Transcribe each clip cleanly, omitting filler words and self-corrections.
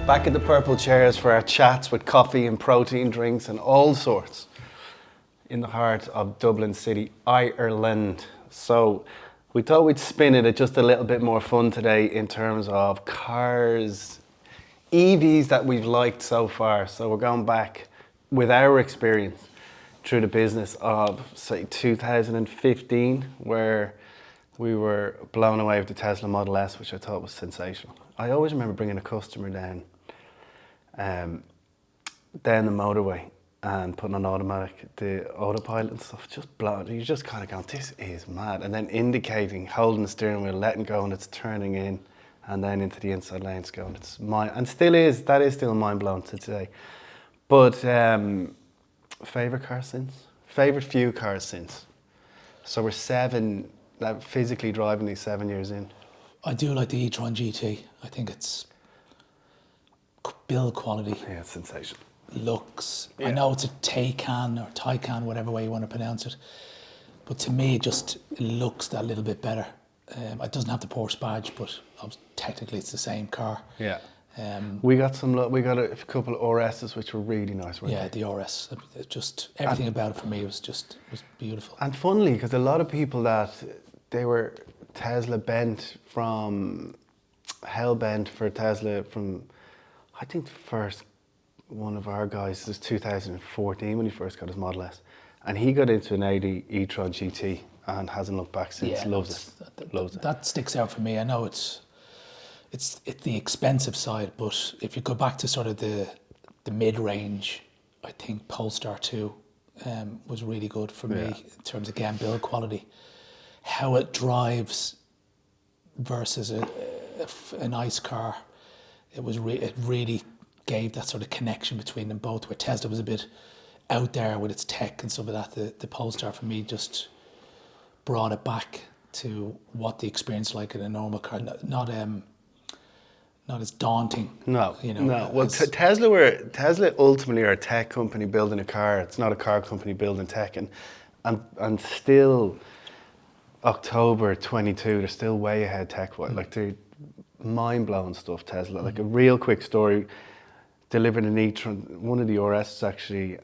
Back in the purple chairs for our chats with coffee and protein drinks and all sorts in the heart of Dublin City, Ireland. So we thought we'd spin it at just a little bit more fun today in terms of cars, EVs that we've liked so far. So we're going back with our experience through the business of, say, 2015, where we were blown away with the Tesla Model S, which I thought was sensational. I always remember bringing a customer down the motorway and putting on the autopilot and stuff, just blown. You just kind of going, this is mad. And then indicating, holding the steering wheel, letting go, and it's turning in, and then into the inside lanes going. It's and that is still mind blowing to today. But favorite car since? Favorite few cars since? So we're physically driving these 7 years in. I do like the E-Tron GT. I think it's build quality. Yeah, it's sensational. Looks. Yeah. I know it's a Taycan or Taycan, whatever way you want to pronounce it. But to me, it looks that little bit better. It doesn't have the Porsche badge, but technically it's the same car. Yeah. We got a couple of RSs which were really nice, weren't they? The RS. Just everything about it for me was beautiful. And funnily, because a lot of people that they were Tesla bent from hell bent for Tesla from, I think the first one of our guys was 2014 when he first got his Model S, and he got into an Audi E-Tron GT and hasn't looked back since. Loves it. That sticks out for me. I know it's the expensive side, but if you go back to sort of the mid-range, I think Polestar 2 was really good for me in terms of, again, build quality. How it drives versus a nice car, it really gave that sort of connection between them both, where Tesla was a bit out there with its tech and some of that. The Polestar for me just brought it back to what the experience like in a normal car, not as daunting. No. Well, Tesla ultimately are a tech company building a car. It's not a car company building tech, and still October 22, they're still way ahead tech-wise. Like, they're mind-blowing stuff, Tesla. Like, a real quick story, delivered an e-tron, one of the RSs actually,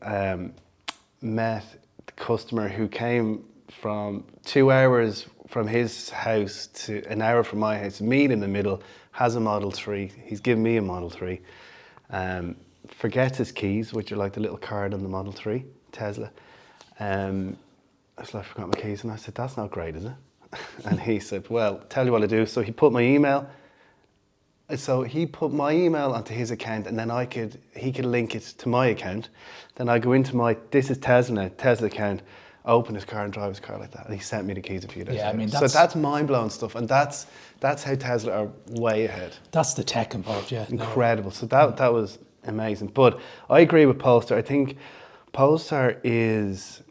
met the customer who came from 2 hours from his house to an hour from my house, meet in the middle, has a Model 3, he's given me a Model 3, forgets his keys, which are like the little card on the Model 3, Tesla. I was like, I forgot my keys, and I said, that's not great, is it? And he said, well, tell you what I do. So he put my email. So he put my email onto his account, and then he could link it to my account. Then I go into this is Tesla account, open his car and drive his car like that. And he sent me the keys a few days later. I mean, so that's mind-blowing stuff, and that's how Tesla are way ahead. That's the tech involved, yeah. Incredible. So that was amazing. But I agree with Polestar. I think Polestar is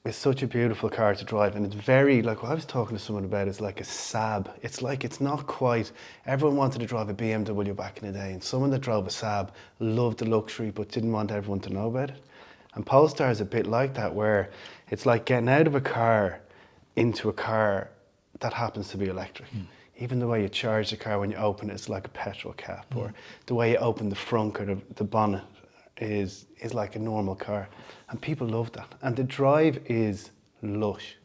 such a beautiful car to drive, and it's very, like what I was talking to someone about, it's like a Saab. It's not quite, everyone wanted to drive a BMW back in the day, and someone that drove a Saab loved the luxury but didn't want everyone to know about it. And Polestar is a bit like that, where it's like getting out of a car into a car that happens to be electric. Even the way you charge the car when you open it, it's like a petrol cap, or the way you open the front or the bonnet is like a normal car, and people love that, and the drive is lush,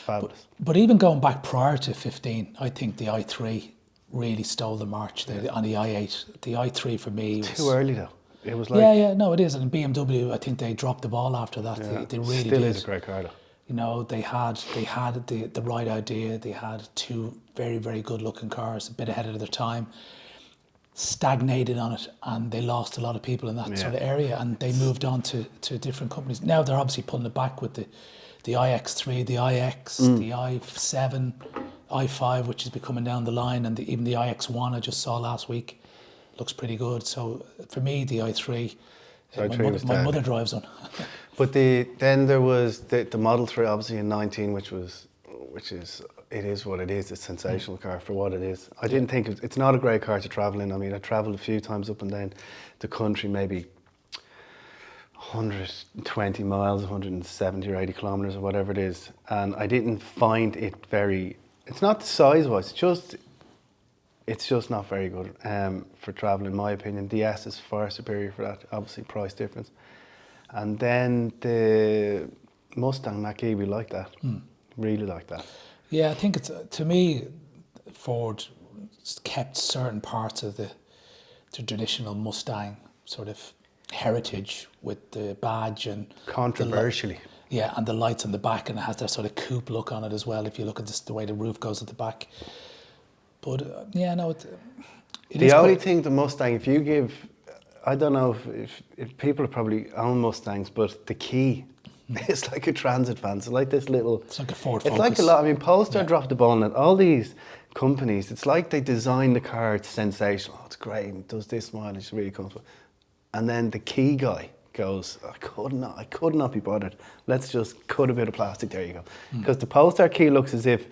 fabulous. But even going back prior to 15, I think the i3 really stole the march there on the i8. The i3 for me was too early though. It was like it is, and BMW, I think they dropped the ball after that. Yeah. They really still did. Is a great car though. You know, they had the right idea. They had 2 very, very good looking cars, a bit ahead of their time. Stagnated on it, and they lost a lot of people in that sort of area, and they moved on to different companies. Now they're obviously pulling it back with the iX3, the iX, the i7, i5, which is coming down the line, and even the iX1 I just saw last week looks pretty good. So for me, the i3, my mother drives one. But then there was the Model 3, obviously in 19, which is it is what it is. It's a sensational car for what it is. I didn't think it's not a great car to travel in. I mean, I travelled a few times up and down the country, maybe 120 miles, 170 or 80 kilometres or whatever it is, and I didn't find it very, it's not size-wise, it's just it's just not very good for travel, in my opinion. The S is far superior for that, obviously price difference. And then the Mustang Mach E, we like that, really like that. Yeah, I think it's, to me, Ford kept certain parts of the traditional Mustang sort of heritage with the badge and Controversially. yeah, and the lights on the back, and it has that sort of coupe look on it as well. If you look at this, the way the roof goes at the back, but yeah, no, it The is only quite, thing the Mustang, if you give, I don't know if people probably own Mustangs, but the key, it's like a transit van. It's like this little. it's like a Ford It's Focus. like a lot. I mean, Polestar Yeah. dropped the ball on it. All these companies, it's like they designed the car. It's sensational. Oh, it's great. It does this mileage. It's really comfortable. And then the key guy goes, I could not be bothered. Let's just cut a bit of plastic. There you go. Because the Polestar key looks as if,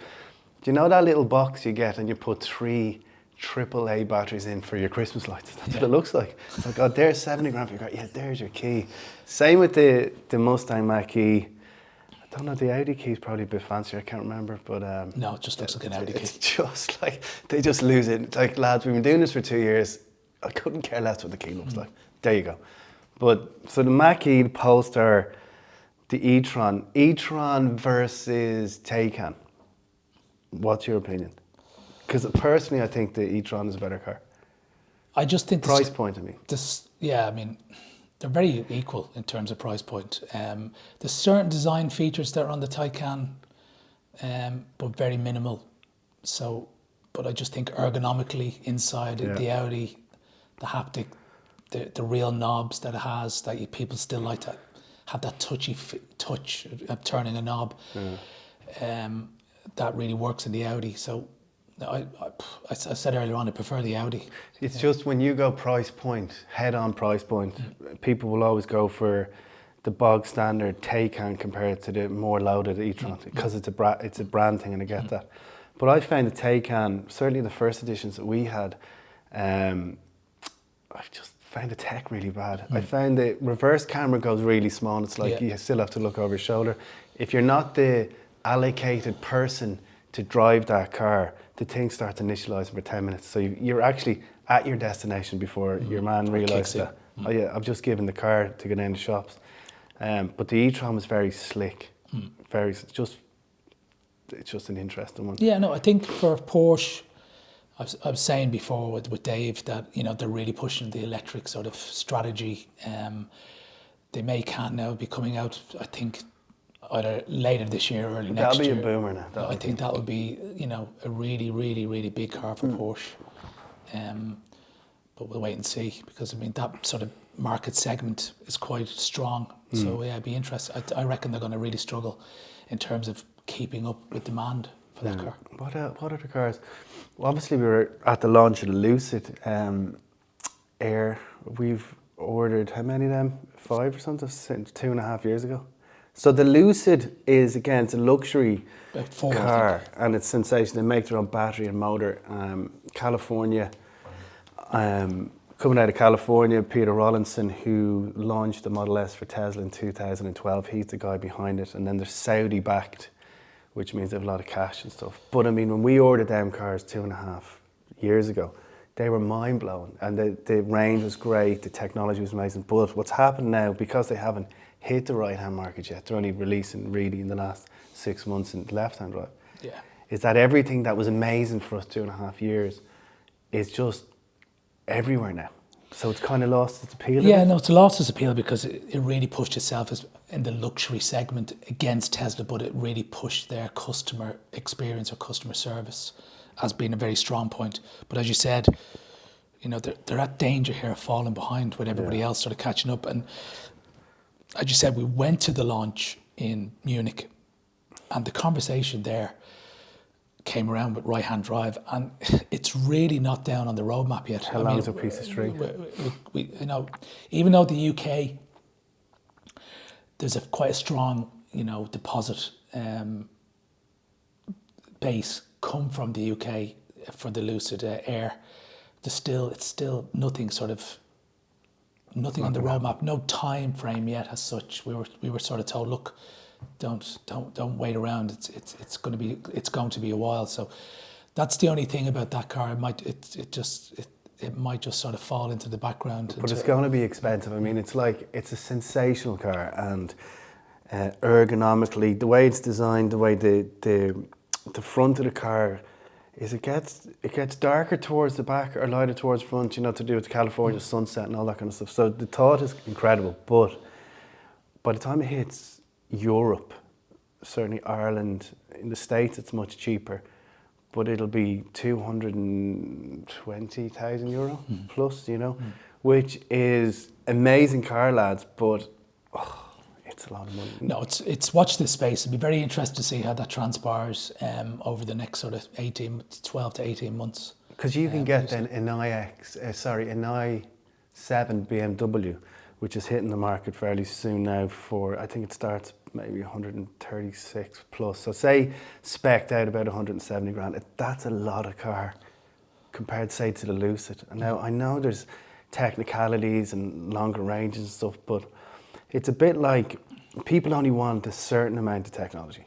do you know that little box you get and you put 3 AAA batteries in for your Christmas lights? That's what it looks like. Oh God, there's 70 grand for your car. Yeah, there's your key. Same with the Mustang Mach E. I don't know, the Audi key is probably a bit fancier, I can't remember, but No, it just looks like an Audi key. it's just like, they just lose it. Like, lads, we've been doing this for 2 years. I couldn't care less what the key looks like. There you go. But, so the Mach E, the Polestar, the E-Tron versus Taycan. What's your opinion? Because personally, I think the E-Tron is a better car. I just think Price point, I mean. yeah, I mean, they're very equal in terms of price point. There's certain design features that are on the Taycan, but very minimal. So, but I just think ergonomically inside the Audi, the haptic, the real knobs that it has, that people still like to have that touch of turning a knob. That really works in the Audi. So I said earlier on, I prefer the Audi. It's just when you go price point, head-on price point, people will always go for the bog standard Taycan compared to the more loaded e-tron because it's a brand thing, and I get that. But I found the Taycan, certainly the first editions that we had, I just found the tech really bad. I found the reverse camera goes really small. It's like you still have to look over your shoulder. If you're not the allocated person to drive that car, the thing starts initializing for 10 minutes. So you're actually at your destination before your man realised that. Oh yeah, I've just given the car to go down the shops. But the e-tron was very slick. It's just an interesting one. Yeah, no, I think for Porsche, I was saying before with Dave that, you know, they're really pushing the electric sort of strategy. They can't now be coming out, I think, either later this year or early next year. That'll be a boomer now. I think that would be, you know, a really, really, really big car for Porsche. But we'll wait and see, because I mean that sort of market segment is quite strong. So yeah, it'd be interesting. I reckon they're going to really struggle in terms of keeping up with demand for that car. What other cars? Well, obviously, we were at the launch of the Lucid Air. We've ordered how many of them? 5 or something, since 2.5 years ago. So the Lucid is, again, it's a luxury About 4, I car, and it's sensational. They make their own battery and motor. California, coming out of California, Peter Rawlinson, who launched the Model S for Tesla in 2012, he's the guy behind it. And then they're Saudi backed, which means they have a lot of cash and stuff. But I mean, when we ordered them cars 2.5 years ago, they were mind blowing, and the range was great, the technology was amazing. But what's happened now, because they haven't hit the right-hand market yet, they're only releasing really in the last 6 months in the left-hand drive, is that everything that was amazing for us 2.5 years is just everywhere now. So it's kind of lost its appeal. Yeah, no, it's lost its appeal because it really pushed itself as in the luxury segment against Tesla, but it really pushed their customer experience or customer service as being a very strong point. But as you said, you know, they're at danger here of falling behind with everybody else sort of catching up. And as you said, we went to the launch in Munich, and the conversation there came around with right-hand drive, and it's really not down on the roadmap yet. How long is a piece of string? We, you know, even though the UK, there's quite a strong, you know, deposit base come from the UK for the Lucid Air. It's still nothing on the roadmap, no time frame yet as such. We were sort of told, look, don't wait around. It's going to be a while. So That's the only thing about that car. It might just sort of fall into the background. But it's going to be expensive. I mean, it's a sensational car, and ergonomically, the way it's designed, the way the front of the car is, it gets darker towards the back or lighter towards the front. You know, to do with the California sunset and all that kind of stuff. So the thought is incredible, but by the time it hits Europe, certainly Ireland, in the States, it's much cheaper. But it'll be €220,000 plus, you know, which is amazing car, lads, but it's a lot of money. No, it's watch this space. It'd be very interesting to see how that transpires over the next sort of 12 to 18 months. Because you can get then an i7 BMW, which is hitting the market fairly soon now for, I think it starts maybe 136 plus. So say spec'd out about 170 grand. That's a lot of car compared, say, to the Lucid. And now I know there's technicalities and longer ranges and stuff, but it's a bit like people only want a certain amount of technology.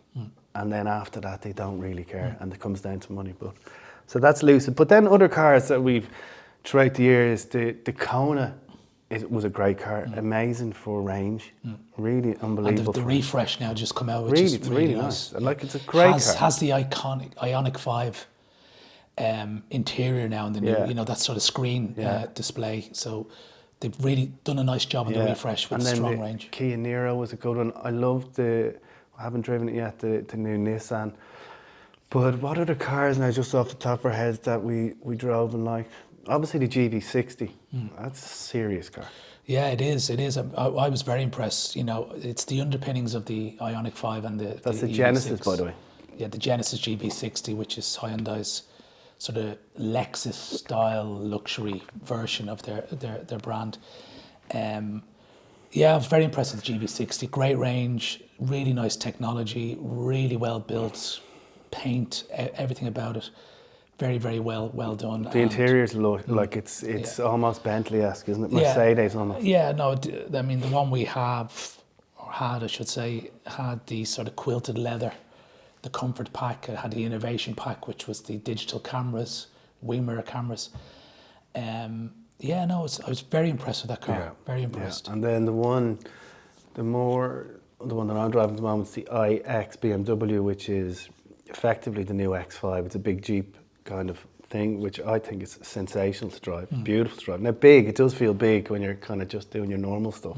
And then after that, they don't really care. And it comes down to money. But so that's Lucid. But then other cars that we've throughout the years, the Kona, it was a great car, amazing for range, really unbelievable. And the refresh now just come out, which really, is it's really nice. Like, it's a great car. Has the iconic Ioniq 5 interior now in the new, you know, that sort of screen display. So they've really done a nice job on the refresh with strong range. Kia Niro was a good one. I love I haven't driven it yet, the new Nissan. But what other cars now, just off the top of our heads, that we drove and liked? Obviously the GV60, that's a serious car. Yeah, it is. It is. I was very impressed. You know, it's the underpinnings of the Ioniq 5 and That's the EV6. Genesis, by the way. Yeah, the Genesis GV60, which is Hyundai's sort of Lexus-style luxury version of their brand. Yeah, I was very impressed with the GV60. Great range, really nice technology, really well built, paint, everything about it. Very, very well done. The interior's like it's almost Bentley-esque, isn't it? Mercedes almost. Yeah, no, I mean, the one we have, or had, I should say, had the sort of quilted leather, the comfort pack. It had the innovation pack, which was the digital cameras, wing mirror cameras. I was very impressed with that car. Yeah, very impressed. Yeah. And then the one that I'm driving at the moment is the iX BMW, which is effectively the new X5. It's a big Jeep kind of thing, which I think is sensational to drive, beautiful to drive. Now it does feel big when you're kind of just doing your normal stuff,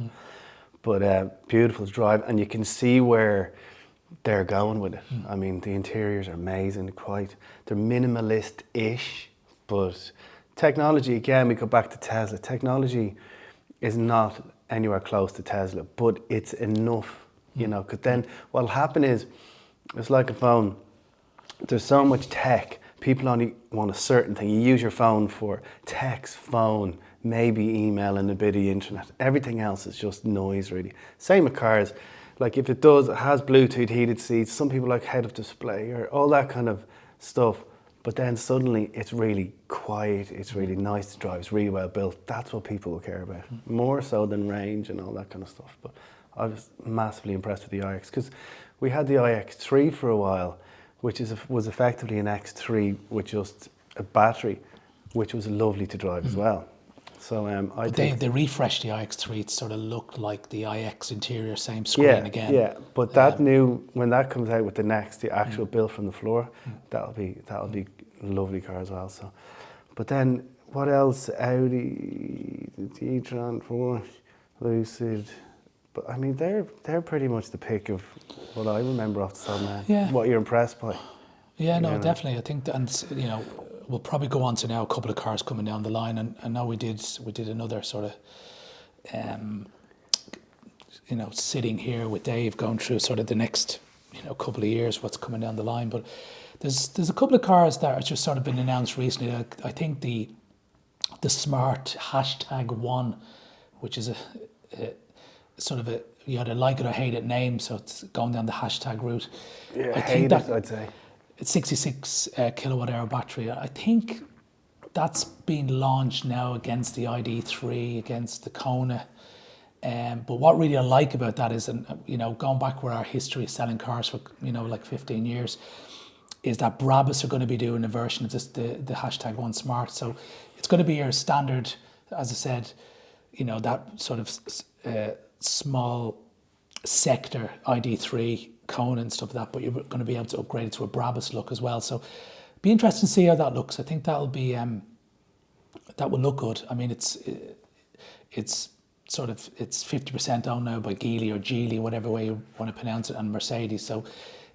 but beautiful to drive, and you can see where they're going with it. I mean, the interiors are amazing, they're minimalist-ish, but technology, again, we go back to Tesla, technology is not anywhere close to Tesla, but it's enough, you know, because then what'll happen is, it's like a phone, there's so much tech, people only want a certain thing. You use your phone for text, phone, maybe email and a bit of the internet. Everything else is just noise, really. Same with cars. Like if it has Bluetooth heated seats, some people like head-up display or all that kind of stuff. But then suddenly it's really quiet, it's really nice to drive, it's really well built. That's what people will care about, more so than range and all that kind of stuff. But I was massively impressed with the iX, because we had the iX3 for a while, which was effectively an X3 with just a battery, which was lovely to drive as well. So they refreshed the iX3. It sort of looked like the iX interior, same screen again. Yeah, but that when that comes out with the actual built from the floor, that'll be a lovely car as well. So, but then what else? Audi, the E-Tron, Porsche, Lucid. But I mean, they're pretty much the pick of what I remember off the top of my head. What you're impressed by. Yeah, no, definitely. I think, and you know, we'll probably go on to now a couple of cars coming down the line, and I know we did another sort of, you know, sitting here with Dave going through sort of the next, you know, couple of years, what's coming down the line. But there's a couple of cars that have just sort of been announced recently. I think the Smart #1, which is a sort of you either like it or hate it name, so it's going down the hashtag route. Yeah, I think I'd say. It's 66 kilowatt hour battery. I think that's been launched now against the ID3, against the Kona. But what really I like about that is, and you know, going back with our history of selling cars for, you know, like 15 years, is that Brabus are going to be doing a version of this, the hashtag One Smart. So it's going to be your standard, as I said, you know, that sort of small sector ID3 cone and stuff like that, but you're going to be able to upgrade it to a Brabus look as well. So be interesting to see how that looks. I think that'll be that will look good. I mean, it's sort of, it's 50% owned now by Geely or Geely, whatever way you want to pronounce it, and Mercedes. So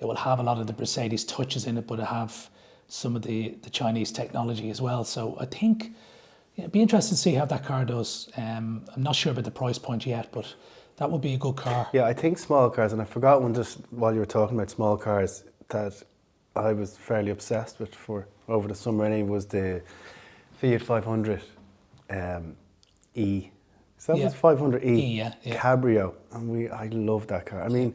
it will have a lot of the Mercedes touches in it, but it have some of the Chinese technology as well. So I think it'd be interesting to see how that car does. I'm not sure about the price point yet, but that would be a good car. Yeah, I think small cars, and I forgot one just while you were talking about small cars that I was fairly obsessed with for over the summer anyway, was the Fiat 500 E. So that was 500E cabrio, and I love that car. I mean,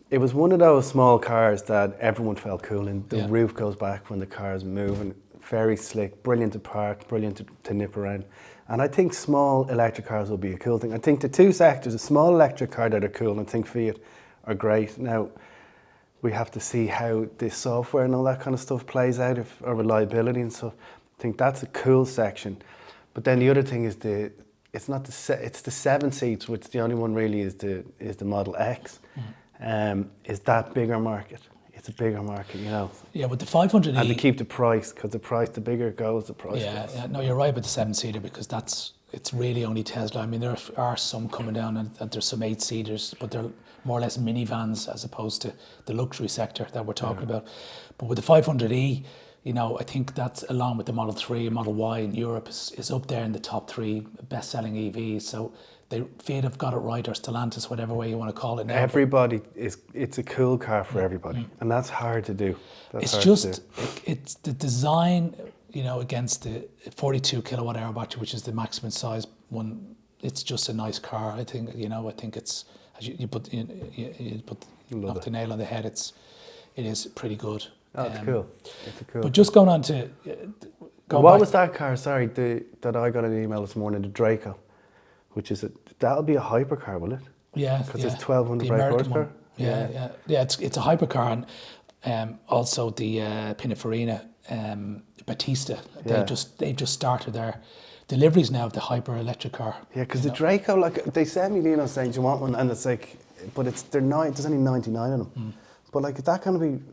it was one of those small cars that everyone felt cool in. The roof goes back when the car is moving. Very slick, brilliant to park, brilliant to nip around. And I think small electric cars will be a cool thing. I think the two sectors, a small electric car that are cool, and I think Fiat are great. Now, we have to see how the software and all that kind of stuff plays out, or reliability and stuff. I think that's a cool section. But then the other thing is it's the 7 seats, which the only one really is the Model X. Is that bigger market? It's a bigger market, you know. Yeah, but the 500E... And to keep the price, because the bigger it goes, the price goes. Yeah, no, you're right about the 7-seater, because it's really only Tesla. I mean, there are some coming down, and there's some 8-seaters, but they're more or less minivans as opposed to the luxury sector that we're talking about. But with the 500E, you know, I think that's, along with the Model 3 and Model Y in Europe, is up there in the top 3 best-selling EVs. So Fiat have got it right, or Stellantis, whatever way you want to call it now. Everybody it's a cool car for everybody, and that's hard to do. It's the design, you know, against the 42 kilowatt hour battery, which is the maximum size one. It's just a nice car. I think, you know, it's, as you knock the nail on the head. It is pretty good. Oh, it's cool. It's a cool. But just going on to what was that car? Sorry, that I got an email this morning. The Drako, which is that'll be a hypercar, will it? Yeah, because it's 1200 brake horsepower. Yeah. It's a hypercar, and also the Pininfarina Battista. They just started their deliveries now of the hyper electric car. Yeah, because the Drako, like, they sent me the email saying, "Do you want one?" And it's like, but there's only 99 of them. But like, is that going to be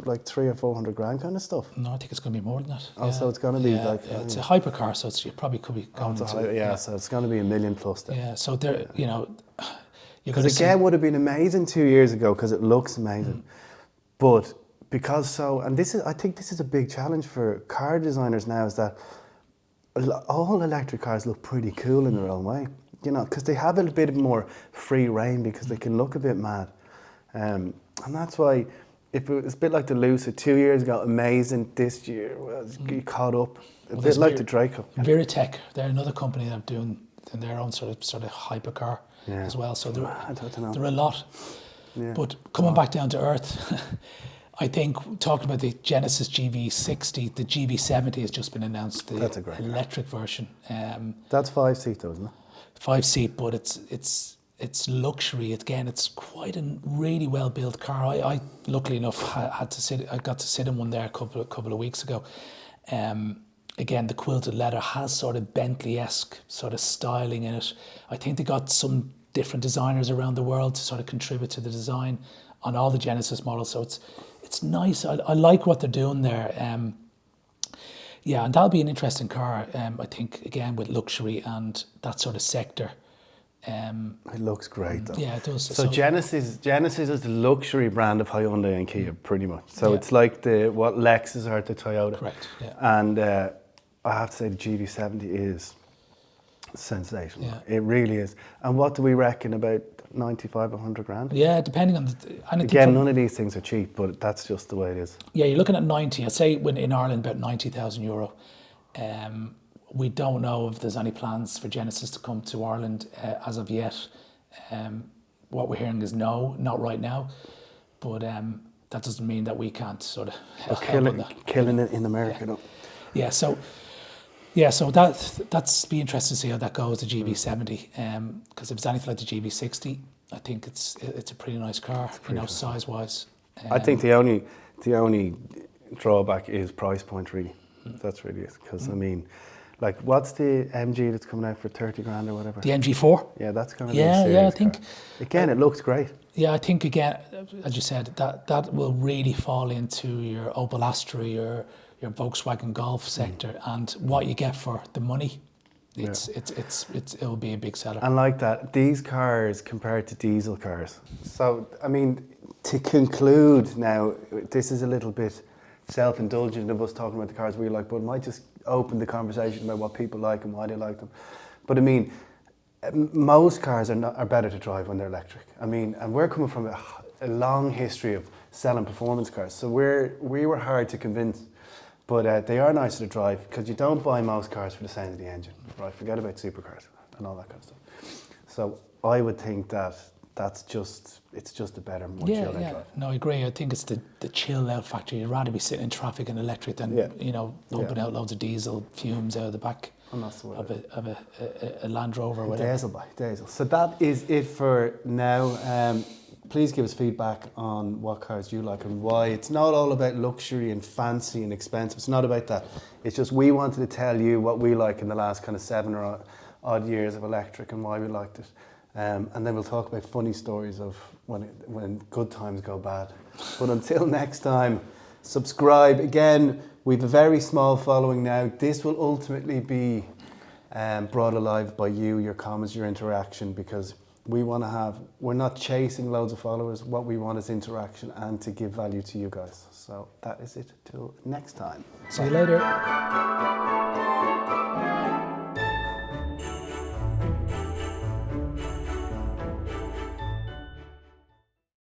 like 300 or 400 grand kind of stuff? No, I think it's going to be more than that. Oh, so it's going to be like... it's a hypercar, so you probably could be going so it's going to be $1 million plus then. Yeah, so there, you know... Because again, would have been amazing 2 years ago, because it looks amazing. But because I think this is a big challenge for car designers now, is that all electric cars look pretty cool in their own way. You know, because they have a bit more free reign, because they can look a bit mad. And that's why... If it was a bit like the Lucid 2 years ago, amazing. This year, you caught up. A bit like the Drako. Veritech, they're another company that are doing their own sort of hypercar as well. So there are a lot. Yeah. But coming back down to earth, I think, talking about the Genesis GV60, the GV70 has just been announced. That's a great electric version. That's 5-seat though, isn't it? 5-seat, but it's luxury. Again, it's quite a really well built car. I luckily enough I got to sit in one there a couple of weeks ago. Again, the quilted leather has sort of Bentley-esque sort of styling in it. I think they got some different designers around the world to sort of contribute to the design on all the Genesis models. So it's nice. I like what they're doing there. Yeah, and that'll be an interesting car. I think, again, with luxury and that sort of sector. It looks great though. Yeah, it does. So Genesis is the luxury brand of Hyundai and Kia, pretty much. So it's like what Lexus are to Toyota. Correct. Yeah. And I have to say the GV70 is sensational. Yeah. It really is. And what do we reckon, about 95, 100 grand? Yeah, depending on again, none of these things are cheap, but that's just the way it is. Yeah, you're looking at 90. I'd say in Ireland about €90,000. We don't know if there's any plans for Genesis to come to Ireland as of yet. What we're hearing is no, not right now. But that doesn't mean that we can't sort of help on that. Killing it in America, though. Yeah, so that's be interesting to see how that goes, the GV70. Because if it's anything like the GV60, I think it's a pretty nice car, size-wise. I think the only drawback is price point, really. That's really it. Because I mean, like, what's the MG that's coming out for 30 grand or whatever? The MG4. Yeah, that's going to be a Yeah, serious I think. car. Again, it looks great. Yeah, I think again, as you said, that will really fall into your Opel Astra, your Volkswagen Golf sector, and what you get for the money. It'll be a big seller. And like that, these cars compared to diesel cars. So, I mean, to conclude now, this is a little bit self-indulgent of us talking about the cars we like, but it might just open the conversation about what people like and why they like them. But I mean, most cars are better to drive when they're electric. I mean, and we're coming from a long history of selling performance cars, so we were hard to convince. But they are nicer to drive because you don't buy most cars for the sound of the engine, right? Forget about supercars and all that kind of stuff. So I would think that it's just a better, more chilled out drive. No, I agree. I think it's the chill out factor. You'd rather be sitting in traffic and electric than pumping out loads of diesel fumes out of the back of a Land Rover or whatever. Diesel. So that is it for now. Please give us feedback on what cars you like and why. It's not all about luxury and fancy and expensive. It's not about that. It's just we wanted to tell you what we like in the last kind of 7 or odd years of electric and why we liked it. And then we'll talk about funny stories of when good times go bad. But until next time, subscribe. Again, we have a very small following now. This will ultimately be brought alive by you, your comments, your interaction, because we're not chasing loads of followers. What we want is interaction and to give value to you guys. So that is it till next time. See you later.